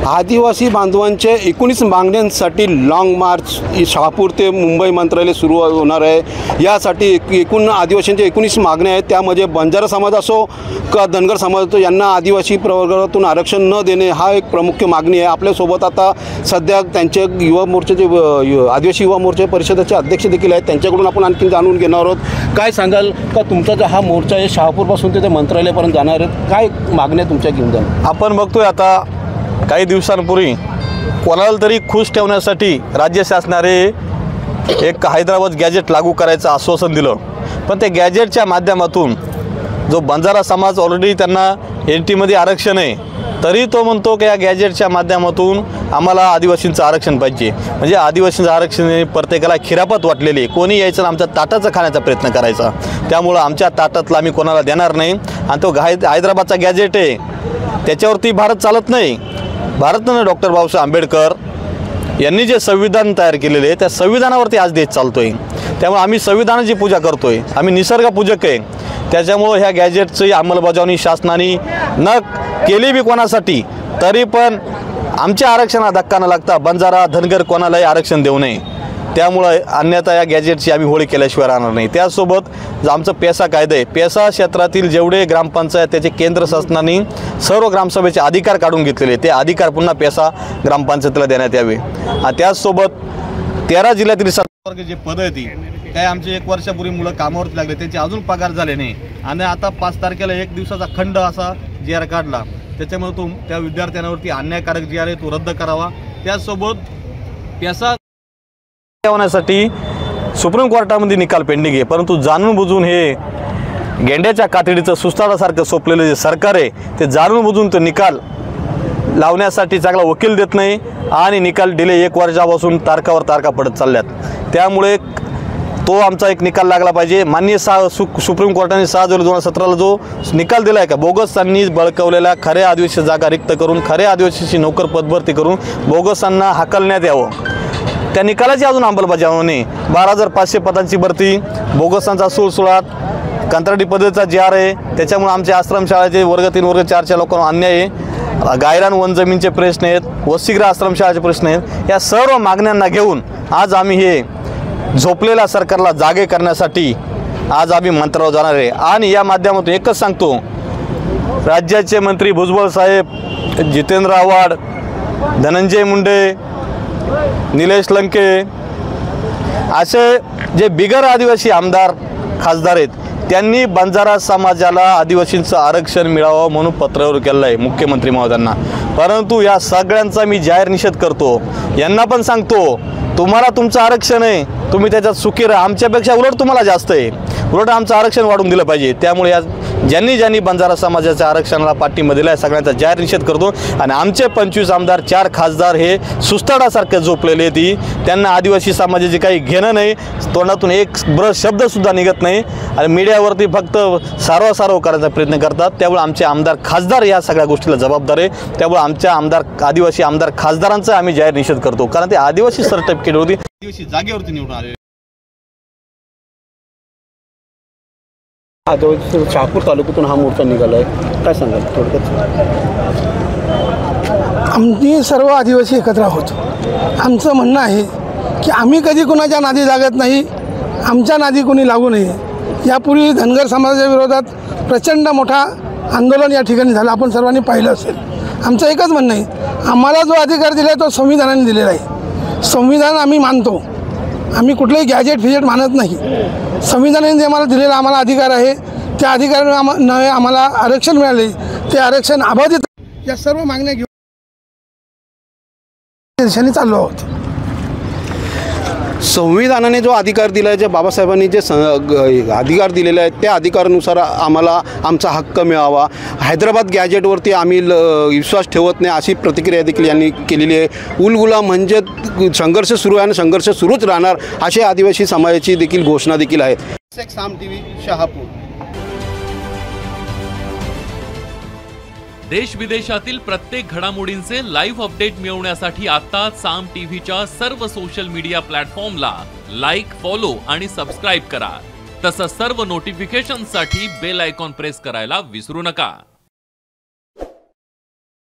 आदिवासी बांधवांचे 19 मागण्यांसाठी लाँग मार्च शहापूर ते मुंबई मंत्रालय सुरू होणार आहे। यासाठी एकूण आदिवासींच्या 19 मागण्या आहेत। त्यामध्ये बंजारा समाज असो का धनगर समाज असो यांना आदिवासी प्रवर्गातून आरक्षण न देणे हा एक प्रमुख मागणी आहे। आपल्यासोबत आता सध्या त्यांचे युवा मोर्चाचे आदिवासी युवा मोर्चा परिषदेचे अध्यक्ष देखील आहेत, त्यांच्याकडून आपण आणखी जाणून घेणार आहोत। काय सांगाल का तुमचा जो हा मोर्चा आहे शहापूरपासून ते मंत्रालयापर्यंत जाणार आहे, काय मागण्या तुमच्या घेऊन जाणार? आपण बघतोय आता काही दिवसांपूर्वी कोणाला तरी खुश ठेवण्यासाठी राज्य शासनाने एक हैदराबाद गॅजेट लागू करायचं आश्वासन दिलं, पण ते गॅजेटच्या माध्यमातून जो बंजारा समाज ऑलरेडी त्यांना NT आरक्षण आहे, तरी तो म्हणतो की या गॅजेटच्या माध्यमातून आम्हाला आदिवासींचं आरक्षण पाहिजे। म्हणजे आदिवासींचं आरक्षण प्रत्येकाला खिरापत वाटलेली, कोणी यायचं आमच्या ताटाचं खाण्याचा प्रयत्न करायचा, त्यामुळं आमच्या ताटातला आम्ही कोणाला देणार नाही। आणि तो हैदराबादचा गॅजेट आहे त्याच्यावरती भारत चालत नाही। भारतानं डॉक्टर बाबासाहेब आंबेडकर यांनी जे संविधान तयार केलेले आहे त्या संविधानावरती आज देश चालतोय, त्यामुळे आम्ही संविधानाची पूजा करतोय, आम्ही निसर्ग पूजक आहे। त्याच्यामुळे ह्या गॅजेटची अंमलबजावणी शासनाने न केली बी कोणासाठी, तरी पण आमच्या आरक्षणाला धक्का न लागता बंजारा धनगर कोणालाही आरक्षण देऊ नये। त्यामुळे अन्यथा या गॅजेटची आम्ही होळी केल्याशिवाय राहणार नाही। त्यासोबत आमचं पेसा कायदा आहे, पेसा क्षेत्रातील जेवढे ग्रामपंचायत त्याचे केंद्र शासनाने सर्व ग्रामसभेचे अधिकार काढून घेतलेले, ते अधिकार पुन्हा पेसा ग्रामपंचायतीला देण्यात यावे। त्याचसोबत 13 जिल्ह्यातील वर्ग जे पद आहेत काय आमचे 1 वर्षापूर्वी मुलं कामावरती लागले, त्यांचे अजून पगार झाले नाही। आणि आता 5 तारखेला 1 दिवसाचा खंड असा GR काढला, त्याच्यामुळे तो त्या विद्यार्थ्यांवरती अन्यायकारक GR आहे तो रद्द करावा। त्याचसोबत पेसा होण्यासाठी सुप्रीम कोर्टामध्ये निकाल पेंडिंग आहे, परंतु जाणून बुजून हे गेंड्याच्या कातडीचं सुस्ताडासारखं सोपलेलं जे सरकार आहे ते जाणून बुजून तो निकाल लावण्यासाठी चांगला वकील देत नाही आणि निकाल डिले 1 वर्षापासून तारखावर तारखा पडत चालल्यात। त्यामुळे तो आमचा एक निकाल लागला पाहिजे। माननीय सुप्रीम कोर्टाने 6 जुलै 2017ला जो निकाल दिला आहे का बोगसांनी बळकवलेल्या खऱ्या आदिवासी जागा रिक्त करून खऱ्या आदिवासीची नोकर पदभरती करून बोगसांना हाकलण्यात यावं, त्या निकालाची अजून अंमलबजावणी 12,500 पदांची भरती, बोगसांचा सुळसुळाट, कंत्राटी पद्धतीचा GR आहे, त्याच्यामुळे आमच्या आश्रमशाळेचे वर्ग 3 वर्ग 4च्या लोकांना अन्याय आहे। गायरान वन जमीनचे प्रश्न आहेत, वसतिगृह आश्रमशाळेचे प्रश्न आहेत। या सर्व मागण्यांना घेऊन आज आम्ही हे झोपलेल्या सरकारला जागे करण्यासाठी आज आम्ही मंत्रालयात जाणार आहे। आणि या माध्यमातून एकच सांगतो, राज्याचे मंत्री भुजबळ साहेब, जितेंद्र आव्हाड, धनंजय मुंडे, निलेश लंके असे जे बिगर आदिवासी आमदार खासदार आहेत त्यांनी बंजारा समाजाला आदिवासींचं आरक्षण मिळावं म्हणून पत्रावर केलं आहे मुख्यमंत्री महोदयांना, परंतु या सगळ्यांचा मी जाहीर निषेध करतो। यांना पण सांगतो तुम्हाला तुमचं आरक्षण आहे, तुम्ही त्याच्यात सुखी राहा, आमच्यापेक्षा उलट तुम्हाला जास्त आहे, उलट आमचं आरक्षण वाढून दिलं पाहिजे। त्यामुळे आज ज्यांनी बंजारा समाजाच्या आरक्षणाला पाठिंबा दिला आहे सगळ्यांचा जाहीर निषेध करतो। आणि आमचे 25 आमदार 4 खासदार हे सुस्ताडासारखे झोपलेले ती, त्यांना आदिवासी समाजाचे काही घेणं नाही, तोंडातून एक शब्दसुद्धा निघत नाही आणि मीडियावरती फक्त सारव करायचा प्रयत्न करतात। त्यामुळे आमचे आमदार खासदार या सगळ्या गोष्टीला जबाबदार आहे। त्यामुळे आमच्या आदिवासी आमदार खासदारांचा आम्ही जाहीर निषेध करतो, कारण ते आदिवासी सर्टिफिकेटवरती आदिवासी जागेवरती निवडून आले। शहापूर तालुक्यातून हा मोर्चा निघाला आहे, काय सांगाल थोडक्यात? आम्ही सर्व आदिवासी एकत्र आहोत। आमचं म्हणणं आहे की आम्ही कधी कुणाच्या नादी लागत नाही, आमच्या नादी कोणी लागू नये। यापूर्वी धनगर समाजाच्या विरोधात प्रचंड मोठा आंदोलन या ठिकाणी झालं, आपण सर्वांनी पाहिलं असेल। आमचं एकच म्हणणं आहे, आम्हाला जो अधिकार दिला आहे तो संविधानाने दिलेला आहे। संविधान आम्ही मानतो, आम्ही कुठलेही गॅजेट मानत नाही। संविधानाने जे आम्हाला दिलेला आम्हाला अधिकार आहे त्या अधिकाराने आम्हाला आरक्षण मिळाले, ते आरक्षण अबाधित। या सर्व मागण्या घेऊन दिशेने चाललो आहोत। संविधानाने जो अधिकार दिला आहे, जे बाबासाहेबांनी जे अधिकार दिलेले आहेत त्या अधिकारानुसार आम्हाला आमचा हक्क मिळावा। हैदराबाद गॅजेटवरती आम्ही विश्वास ठेवत नाही अशी प्रतिक्रिया देखील यांनी केलेली आहे। उलगुला म्हणजे संघर्ष सुरू आहे आणि संघर्ष सुरूच राहणार अशी आदिवासी समाजाची देखील घोषणा देखील आहे। साम TV शहापूर। देश विदेशातील प्रत्येक घडामोडींचे लाईव्ह अपडेट मिळवण्यासाठी आता साम टीव्हीच्या सर्व सोशल मीडिया प्लॅटफॉर्मला लाईक, फॉलो आणि सबस्क्राईब करा। तसंच सर्व नोटिफिकेशनसाठी बेल आयकॉन प्रेस करायला विसरू नका।